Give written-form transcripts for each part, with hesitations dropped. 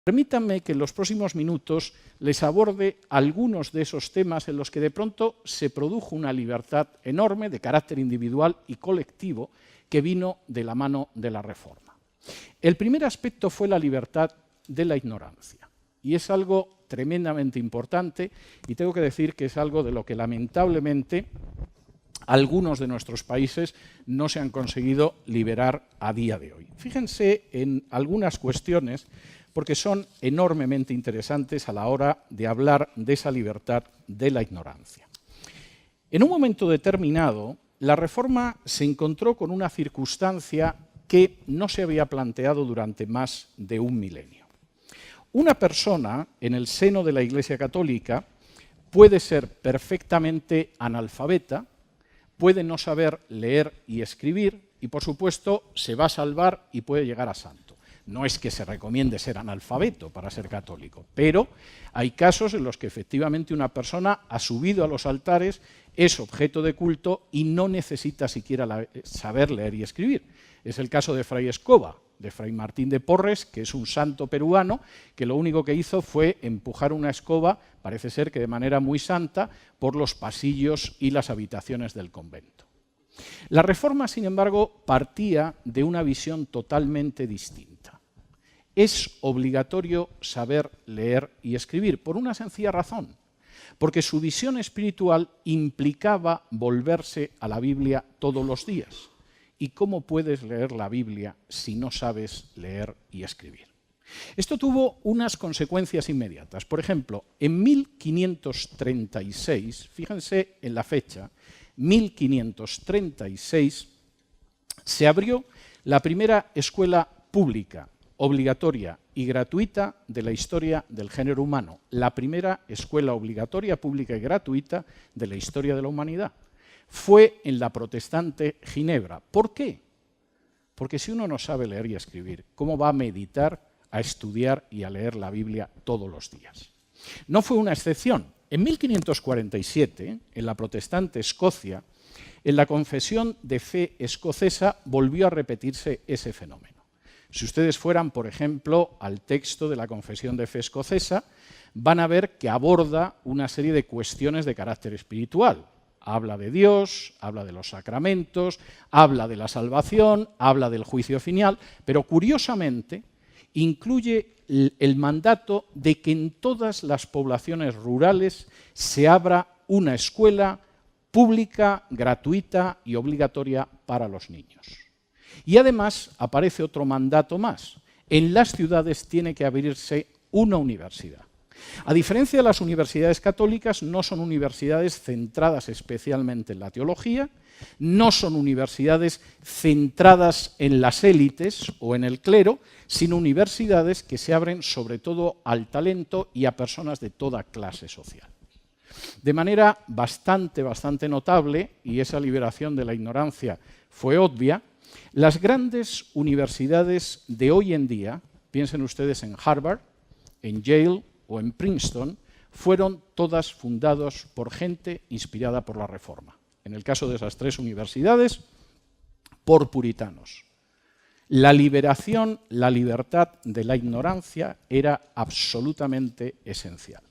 Permítanme que en los próximos minutos les aborde algunos de esos temas en los que de pronto se produjo una libertad enorme de carácter individual y colectivo que vino de la mano de la Reforma. El primer aspecto fue la libertad de la ignorancia, y es algo tremendamente importante, y tengo que decir que es algo de lo que lamentablemente algunos de nuestros países no se han conseguido liberar a día de hoy. Fíjense en algunas cuestiones porque son enormemente interesantes a la hora de hablar de esa libertad de la ignorancia. En un momento determinado, la Reforma se encontró con una circunstancia que no se había planteado durante más de un milenio. Una persona en el seno de la Iglesia Católica puede ser perfectamente analfabeta, puede no saber leer y escribir y, por supuesto, se va a salvar y puede llegar a santo. No es que se recomiende ser analfabeto para ser católico, pero hay casos en los que efectivamente una persona ha subido a los altares, es objeto de culto y no necesita siquiera saber leer y escribir. Es el caso de Fray Escoba, de Fray Martín de Porres, que es un santo peruano, que lo único que hizo fue empujar una escoba, parece ser que de manera muy santa, por los pasillos y las habitaciones del convento. La Reforma, sin embargo, partía de una visión totalmente distinta. Es obligatorio saber leer y escribir, por una sencilla razón, porque su visión espiritual implicaba volverse a la Biblia todos los días. ¿Y cómo puedes leer la Biblia si no sabes leer y escribir? Esto tuvo unas consecuencias inmediatas. Por ejemplo, en 1536, fíjense en la fecha, 1536, se abrió la primera escuela pública, obligatoria y gratuita de la historia del género humano. La primera escuela obligatoria, pública y gratuita de la historia de la humanidad. Fue en la protestante Ginebra. ¿Por qué? Porque si uno no sabe leer y escribir, ¿cómo va a meditar, a estudiar y a leer la Biblia todos los días? No fue una excepción. En 1547, en la protestante Escocia, en la confesión de fe escocesa volvió a repetirse ese fenómeno. Si ustedes fueran, por ejemplo, al texto de la confesión de fe escocesa, van a ver que aborda una serie de cuestiones de carácter espiritual. Habla de Dios, habla de los sacramentos, habla de la salvación, habla del juicio final, pero curiosamente incluye el mandato de que en todas las poblaciones rurales se abra una escuela pública, gratuita y obligatoria para los niños. Y además aparece otro mandato más. En las ciudades tiene que abrirse una universidad. A diferencia de las universidades católicas, no son universidades centradas especialmente en la teología, no son universidades centradas en las élites o en el clero, sino universidades que se abren sobre todo al talento y a personas de toda clase social. De manera bastante notable, y esa liberación de la ignorancia fue obvia, las grandes universidades de hoy en día, piensen ustedes en Harvard, en Yale o en Princeton, fueron todas fundadas por gente inspirada por la Reforma. En el caso de esas tres universidades, por puritanos. La liberación, la libertad de la ignorancia era absolutamente esencial.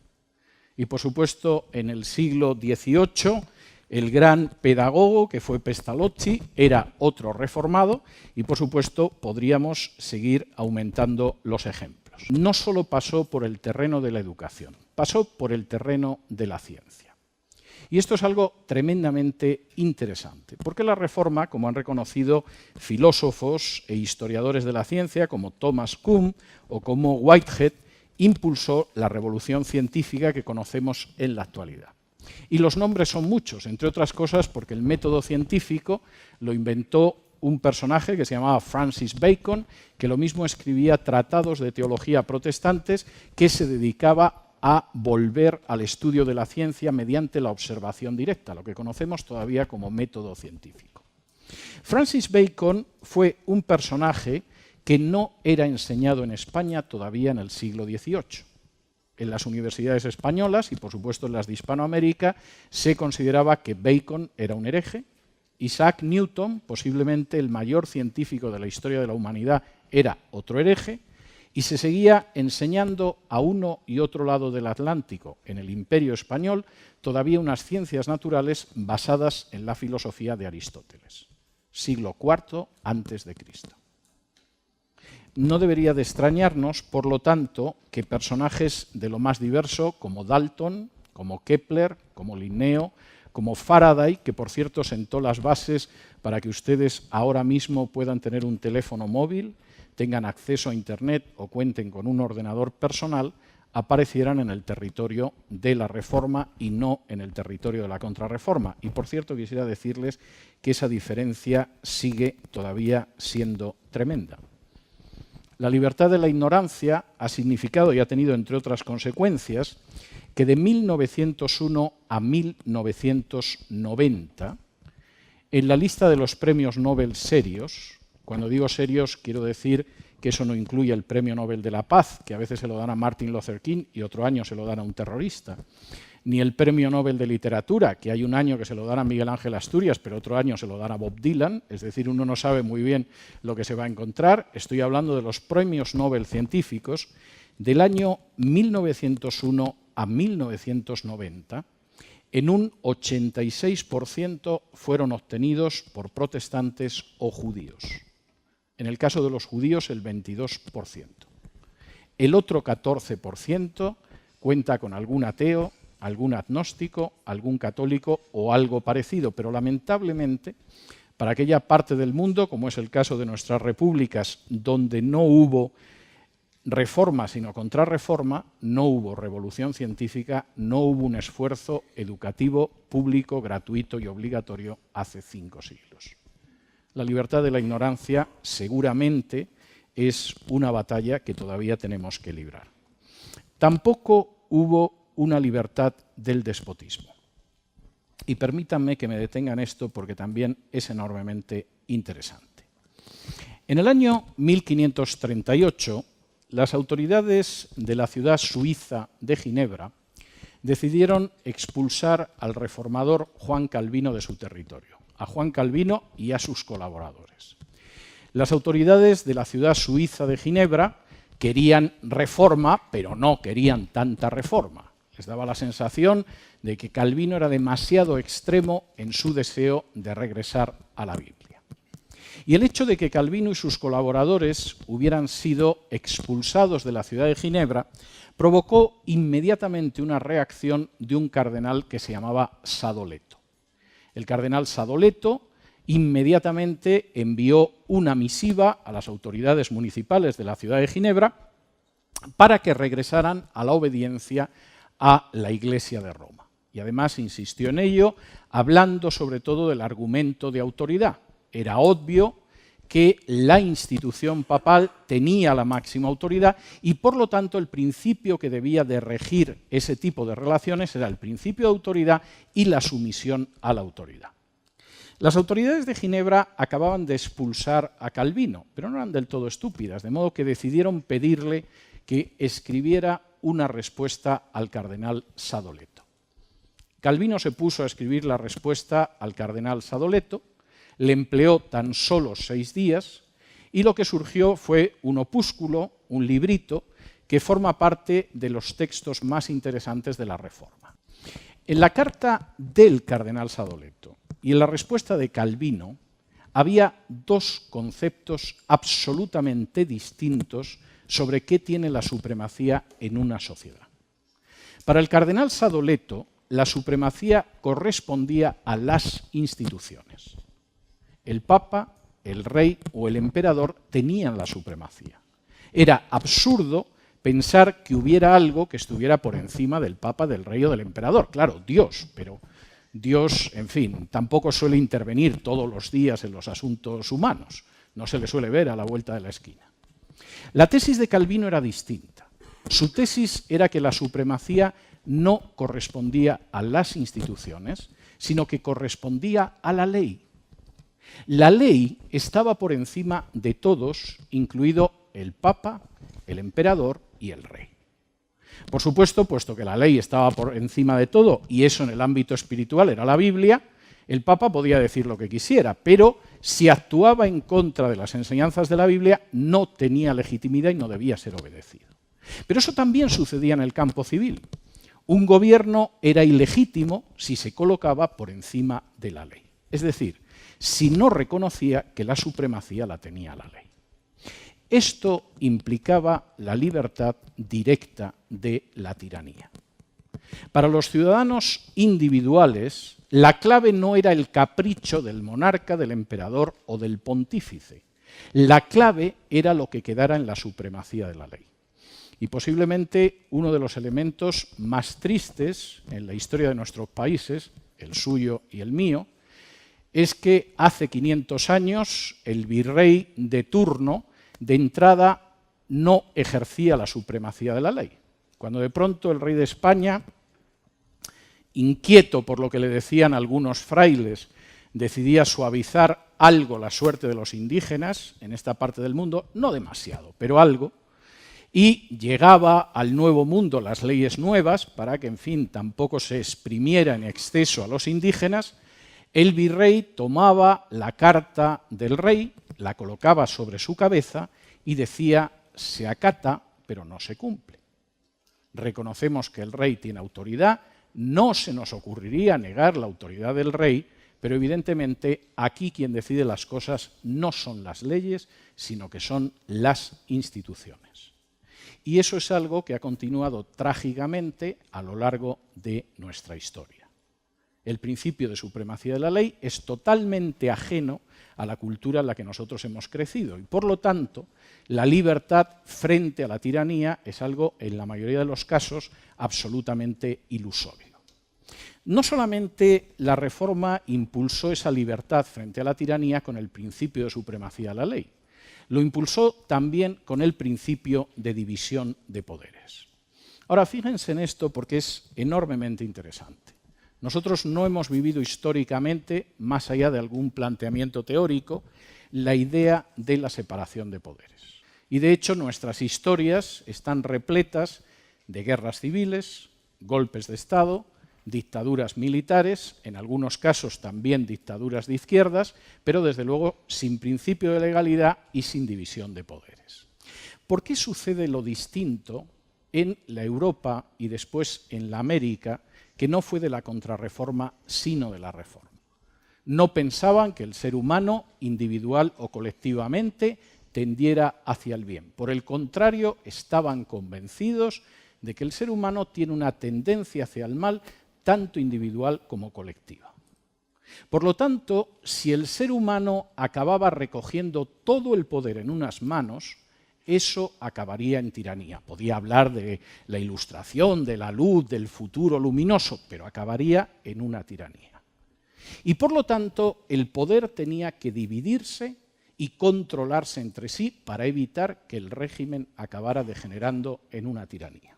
Y por supuesto, en el siglo XVIII, el gran pedagogo que fue Pestalozzi era otro reformado y por supuesto podríamos seguir aumentando los ejemplos. No solo pasó por el terreno de la educación, pasó por el terreno de la ciencia. Y esto es algo tremendamente interesante, porque la Reforma, como han reconocido filósofos e historiadores de la ciencia como Thomas Kuhn o como Whitehead, impulsó la revolución científica que conocemos en la actualidad. Y los nombres son muchos, entre otras cosas porque el método científico lo inventó un personaje que se llamaba Francis Bacon, que lo mismo escribía tratados de teología protestantes, que se dedicaba a volver al estudio de la ciencia mediante la observación directa, lo que conocemos todavía como método científico. Francis Bacon fue un personaje que no era enseñado en España todavía en el siglo XVIII. En las universidades españolas y, por supuesto, en las de Hispanoamérica, se consideraba que Bacon era un hereje. Isaac Newton, posiblemente el mayor científico de la historia de la humanidad, era otro hereje. y se seguía enseñando a uno y otro lado del Atlántico, en el Imperio Español, todavía unas ciencias naturales basadas en la filosofía de Aristóteles, siglo IV a.C. No debería de extrañarnos, por lo tanto, que personajes de lo más diverso, como Dalton, como Kepler, como Linneo, como Faraday, que por cierto sentó las bases para que ustedes ahora mismo puedan tener un teléfono móvil, tengan acceso a Internet o cuenten con un ordenador personal, aparecieran en el territorio de la Reforma y no en el territorio de la Contrarreforma. Y por cierto, quisiera decirles que esa diferencia sigue todavía siendo tremenda. La libertad de la ignorancia ha significado y ha tenido, entre otras consecuencias, que de 1901 a 1990, en la lista de los premios Nobel serios, cuando digo serios quiero decir que eso no incluye el Premio Nobel de la Paz, que a veces se lo dan a Martin Luther King y otro año se lo dan a un terrorista, ni el Premio Nobel de Literatura, que hay un año que se lo dan a Miguel Ángel Asturias, pero otro año se lo dan a Bob Dylan, es decir, uno no sabe muy bien lo que se va a encontrar. Estoy hablando de los premios Nobel científicos del año 1901 a 1990, en un 86% fueron obtenidos por protestantes o judíos. En el caso de los judíos, el 22%. El otro 14% cuenta con algún ateo, algún agnóstico, algún católico o algo parecido, pero lamentablemente para aquella parte del mundo, como es el caso de nuestras repúblicas, donde no hubo reforma sino contrarreforma, no hubo revolución científica, no hubo un esfuerzo educativo público, gratuito y obligatorio hace 5 siglos. La libertad de la ignorancia seguramente es una batalla que todavía tenemos que librar. Tampoco hubo una libertad del despotismo. Y permítanme que me detenga en esto porque también es enormemente interesante. En el año 1538, las autoridades de la ciudad suiza de Ginebra decidieron expulsar al reformador Juan Calvino de su territorio, a Juan Calvino y a sus colaboradores. Las autoridades de la ciudad suiza de Ginebra querían reforma, pero no querían tanta reforma. Les daba la sensación de que Calvino era demasiado extremo en su deseo de regresar a la Biblia. Y el hecho de que Calvino y sus colaboradores hubieran sido expulsados de la ciudad de Ginebra provocó inmediatamente una reacción de un cardenal que se llamaba Sadoleto. El cardenal Sadoleto inmediatamente envió una misiva a las autoridades municipales de la ciudad de Ginebra para que regresaran a la obediencia a la Iglesia de Roma. Y además insistió en ello, hablando sobre todo del argumento de autoridad. Era obvio que la institución papal tenía la máxima autoridad y, por lo tanto, el principio que debía de regir ese tipo de relaciones era el principio de autoridad y la sumisión a la autoridad. Las autoridades de Ginebra acababan de expulsar a Calvino, pero no eran del todo estúpidas, de modo que decidieron pedirle que escribiera una respuesta al cardenal Sadoleto. Calvino se puso a escribir la respuesta al cardenal Sadoleto, le empleó tan solo 6 días y lo que surgió fue un opúsculo, un librito, que forma parte de los textos más interesantes de la Reforma. En la carta del cardenal Sadoleto y en la respuesta de Calvino había 2 conceptos absolutamente distintos sobre qué tiene la supremacía en una sociedad. Para el cardenal Sadoleto, la supremacía correspondía a las instituciones. El Papa, el Rey o el Emperador tenían la supremacía. Era absurdo pensar que hubiera algo que estuviera por encima del Papa, del Rey o del Emperador. Claro, Dios, pero Dios, en fin, tampoco suele intervenir todos los días en los asuntos humanos. No se le suele ver a la vuelta de la esquina. La tesis de Calvino era distinta. Su tesis era que la supremacía no correspondía a las instituciones, sino que correspondía a la ley. La ley estaba por encima de todos, incluido el Papa, el Emperador y el Rey. Por supuesto, puesto que la ley estaba por encima de todo, y eso en el ámbito espiritual era la Biblia, el Papa podía decir lo que quisiera, pero si actuaba en contra de las enseñanzas de la Biblia, no tenía legitimidad y no debía ser obedecido. Pero eso también sucedía en el campo civil. Un gobierno era ilegítimo si se colocaba por encima de la ley. Es decir, si no reconocía que la supremacía la tenía la ley. Esto implicaba la libertad directa de la tiranía. Para los ciudadanos individuales, la clave no era el capricho del monarca, del emperador o del pontífice. La clave era lo que quedara en la supremacía de la ley. Y posiblemente uno de los elementos más tristes en la historia de nuestros países, el suyo y el mío, es que hace 500 años el virrey de turno, de entrada, no ejercía la supremacía de la ley. Cuando de pronto el rey de España, inquieto por lo que le decían algunos frailes, decidía suavizar algo la suerte de los indígenas en esta parte del mundo, no demasiado, pero algo, y llegaba al Nuevo Mundo las leyes nuevas para que, en fin, tampoco se exprimiera en exceso a los indígenas, el virrey tomaba la carta del rey, la colocaba sobre su cabeza y decía: se acata, pero no se cumple. Reconocemos que el rey tiene autoridad, no se nos ocurriría negar la autoridad del rey, pero evidentemente aquí quien decide las cosas no son las leyes, sino que son las instituciones. Y eso es algo que ha continuado trágicamente a lo largo de nuestra historia. El principio de supremacía de la ley es totalmente ajeno a la cultura en la que nosotros hemos crecido y, por lo tanto, la libertad frente a la tiranía es algo, en la mayoría de los casos, absolutamente ilusorio. No solamente la Reforma impulsó esa libertad frente a la tiranía con el principio de supremacía de la ley, lo impulsó también con el principio de división de poderes. Ahora, fíjense en esto porque es enormemente interesante. Nosotros no hemos vivido históricamente, más allá de algún planteamiento teórico, la idea de la separación de poderes. Y de hecho nuestras historias están repletas de guerras civiles, golpes de Estado, dictaduras militares, en algunos casos también dictaduras de izquierdas, pero desde luego sin principio de legalidad y sin división de poderes. ¿Por qué sucede lo distinto en la Europa y después en la América, que no fue de la contrarreforma, sino de la reforma? No pensaban que el ser humano, individual o colectivamente, tendiera hacia el bien. Por el contrario, estaban convencidos de que el ser humano tiene una tendencia hacia el mal, tanto individual como colectiva. Por lo tanto, si el ser humano acababa recogiendo todo el poder en unas manos, eso acabaría en tiranía. Podía hablar de la ilustración, de la luz, del futuro luminoso, pero acabaría en una tiranía. Y por lo tanto, el poder tenía que dividirse y controlarse entre sí para evitar que el régimen acabara degenerando en una tiranía.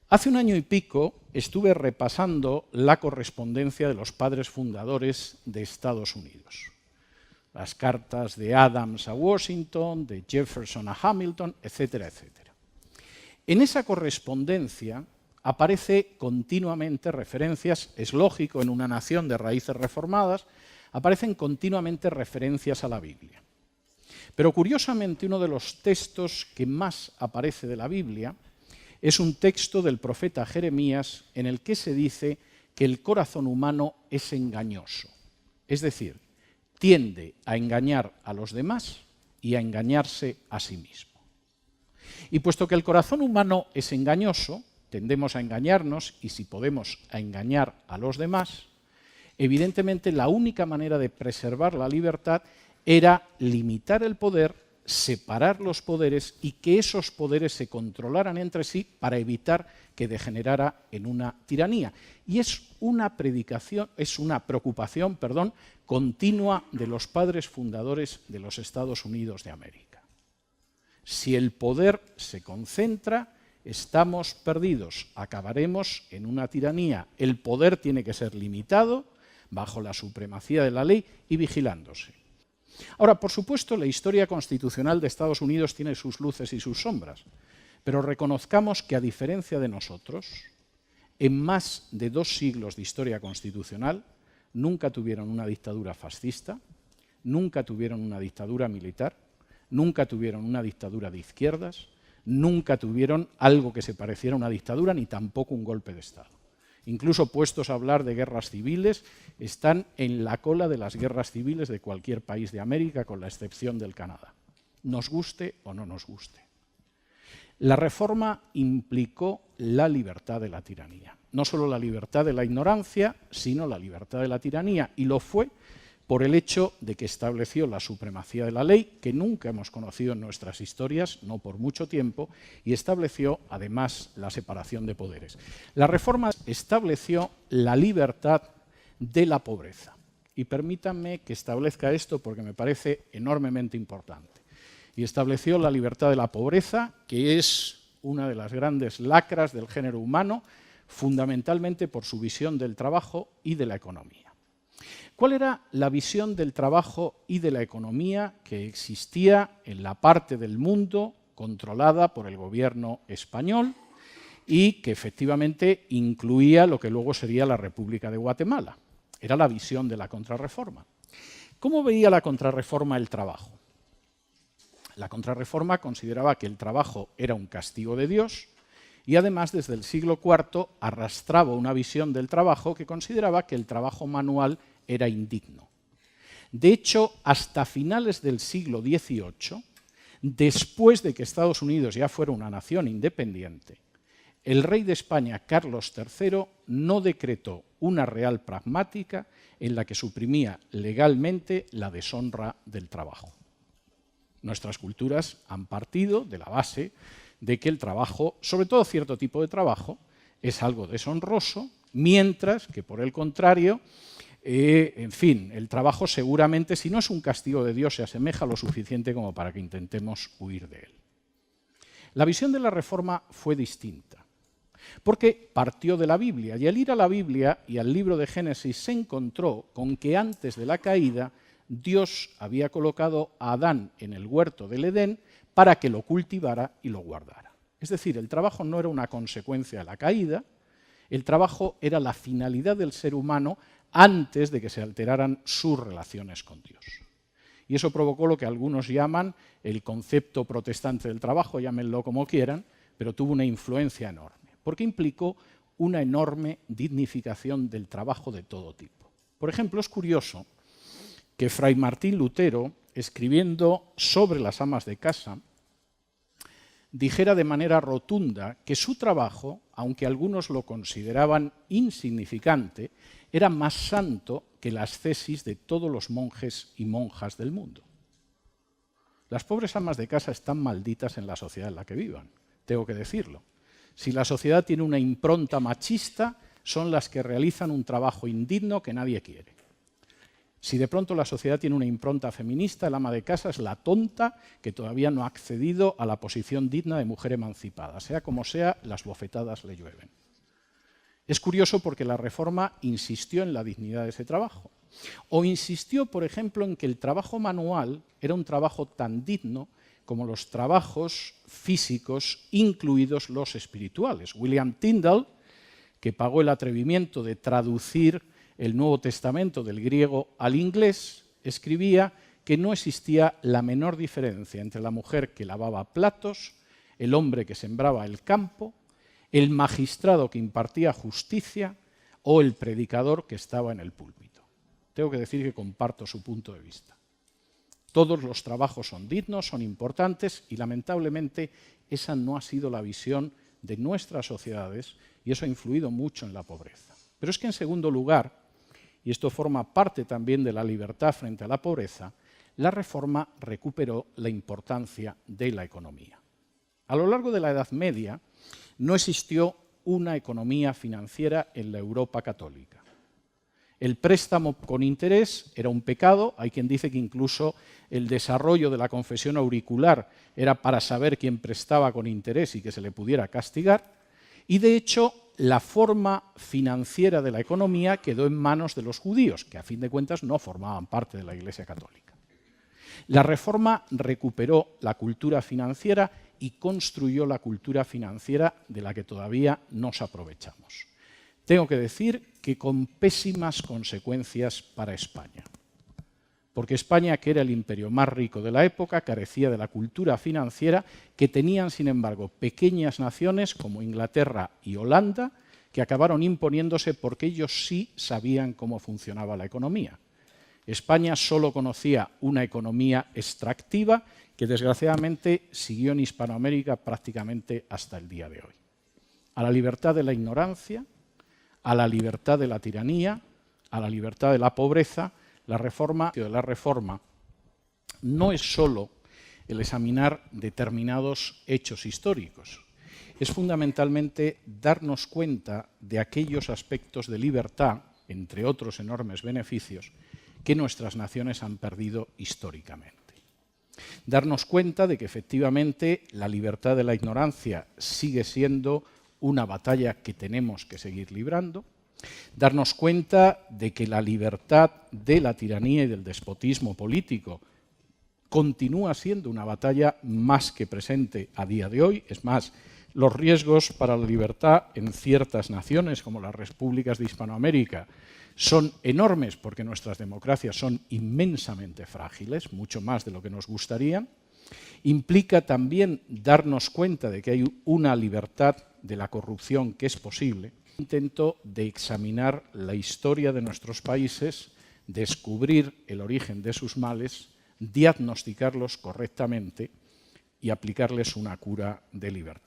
Hace un año y pico estuve repasando la correspondencia de los padres fundadores de Estados Unidos. Las cartas de Adams a Washington, de Jefferson a Hamilton, etcétera, etcétera. En esa correspondencia aparece continuamente referencias, es lógico en una nación de raíces reformadas, aparecen continuamente referencias a la Biblia. Pero curiosamente uno de los textos que más aparece de la Biblia es un texto del profeta Jeremías en el que se dice que el corazón humano es engañoso, es decir, tiende a engañar a los demás y a engañarse a sí mismo. Y puesto que el corazón humano es engañoso, tendemos a engañarnos y si podemos a engañar a los demás, evidentemente la única manera de preservar la libertad era limitar el poder, separar los poderes y que esos poderes se controlaran entre sí para evitar que degenerara en una tiranía. Y es una preocupación continua de los padres fundadores de los Estados Unidos de América. Si el poder se concentra, estamos perdidos, acabaremos en una tiranía. El poder tiene que ser limitado bajo la supremacía de la ley y vigilándose. Ahora, por supuesto, la historia constitucional de Estados Unidos tiene sus luces y sus sombras, pero reconozcamos que, a diferencia de nosotros, en más de 2 siglos de historia constitucional, nunca tuvieron una dictadura fascista, nunca tuvieron una dictadura militar, nunca tuvieron una dictadura de izquierdas, nunca tuvieron algo que se pareciera a una dictadura, ni tampoco un golpe de Estado. Incluso puestos a hablar de guerras civiles, están en la cola de las guerras civiles de cualquier país de América, con la excepción del Canadá, nos guste o no nos guste. La reforma implicó la libertad de la tiranía. No solo la libertad de la ignorancia, sino la libertad de la tiranía. Y lo fue por el hecho de que estableció la supremacía de la ley, que nunca hemos conocido en nuestras historias, no por mucho tiempo, y estableció, además, la separación de poderes. La reforma estableció la libertad de la pobreza. Y permítanme que establezca esto porque me parece enormemente importante. Y estableció la libertad de la pobreza, que es una de las grandes lacras del género humano, fundamentalmente por su visión del trabajo y de la economía. ¿Cuál era la visión del trabajo y de la economía que existía en la parte del mundo controlada por el gobierno español y que efectivamente incluía lo que luego sería la República de Guatemala? Era la visión de la Contrarreforma. ¿Cómo veía la Contrarreforma el trabajo? La Contrarreforma consideraba que el trabajo era un castigo de Dios y además desde el siglo IV arrastraba una visión del trabajo que consideraba que el trabajo manual era indigno. De hecho, hasta finales del siglo XVIII, después de que Estados Unidos ya fuera una nación independiente, el rey de España, Carlos III, no decretó una real pragmática en la que suprimía legalmente la deshonra del trabajo. Nuestras culturas han partido de la base de que el trabajo, sobre todo cierto tipo de trabajo, es algo deshonroso, mientras que, por el contrario, en fin, el trabajo seguramente, si no es un castigo de Dios, se asemeja lo suficiente como para que intentemos huir de él. La visión de la Reforma fue distinta, porque partió de la Biblia, y al ir a la Biblia y al libro de Génesis se encontró con que antes de la caída Dios había colocado a Adán en el huerto del Edén para que lo cultivara y lo guardara. Es decir, el trabajo no era una consecuencia de la caída, el trabajo era la finalidad del ser humano antes de que se alteraran sus relaciones con Dios. Y eso provocó lo que algunos llaman el concepto protestante del trabajo, llámenlo como quieran, pero tuvo una influencia enorme, porque implicó una enorme dignificación del trabajo de todo tipo. Por ejemplo, es curioso que Fray Martín Lutero, escribiendo sobre las amas de casa, dijera de manera rotunda que su trabajo, aunque algunos lo consideraban insignificante, era más santo que la ascesis de todos los monjes y monjas del mundo. Las pobres amas de casa están malditas en la sociedad en la que vivan, tengo que decirlo. Si la sociedad tiene una impronta machista, son las que realizan un trabajo indigno que nadie quiere. Si de pronto la sociedad tiene una impronta feminista, el ama de casa es la tonta que todavía no ha accedido a la posición digna de mujer emancipada. Sea como sea, las bofetadas le llueven. Es curioso porque la Reforma insistió en la dignidad de ese trabajo. O insistió, por ejemplo, en que el trabajo manual era un trabajo tan digno como los trabajos físicos, incluidos los espirituales. William Tyndale, que pagó el atrevimiento de traducir el Nuevo Testamento del griego al inglés, escribía que no existía la menor diferencia entre la mujer que lavaba platos, el hombre que sembraba el campo, el magistrado que impartía justicia o el predicador que estaba en el púlpito. Tengo que decir que comparto su punto de vista. Todos los trabajos son dignos, son importantes y lamentablemente esa no ha sido la visión de nuestras sociedades y eso ha influido mucho en la pobreza. Pero es que en segundo lugar, y esto forma parte también de la libertad frente a la pobreza, la Reforma recuperó la importancia de la economía. A lo largo de la Edad Media no existió una economía financiera en la Europa católica. El préstamo con interés era un pecado, hay quien dice que incluso el desarrollo de la confesión auricular era para saber quién prestaba con interés y que se le pudiera castigar, y de hecho la forma financiera de la economía quedó en manos de los judíos, que a fin de cuentas no formaban parte de la Iglesia católica. La Reforma recuperó la cultura financiera y construyó la cultura financiera de la que todavía nos aprovechamos. Tengo que decir que con pésimas consecuencias para España. porque España, que era el imperio más rico de la época, carecía de la cultura financiera que tenían, sin embargo, pequeñas naciones como Inglaterra y Holanda, que acabaron imponiéndose porque ellos sí sabían cómo funcionaba la economía. España solo conocía una economía extractiva que desgraciadamente siguió en Hispanoamérica prácticamente hasta el día de hoy. A la libertad de la ignorancia, a la libertad de la tiranía, a la libertad de la pobreza, la reforma no es solo el examinar determinados hechos históricos, es fundamentalmente darnos cuenta de aquellos aspectos de libertad, entre otros enormes beneficios, que nuestras naciones han perdido históricamente. Darnos cuenta de que efectivamente la libertad de la ignorancia sigue siendo una batalla que tenemos que seguir librando. Darnos cuenta de que la libertad de la tiranía y del despotismo político continúa siendo una batalla más que presente a día de hoy. Es más, los riesgos para la libertad en ciertas naciones, como las repúblicas de Hispanoamérica, son enormes porque nuestras democracias son inmensamente frágiles, mucho más de lo que nos gustaría. Implica también darnos cuenta de que hay una libertad de la corrupción que es posible. Intento de examinar la historia de nuestros países, descubrir el origen de sus males, diagnosticarlos correctamente y aplicarles una cura de libertad.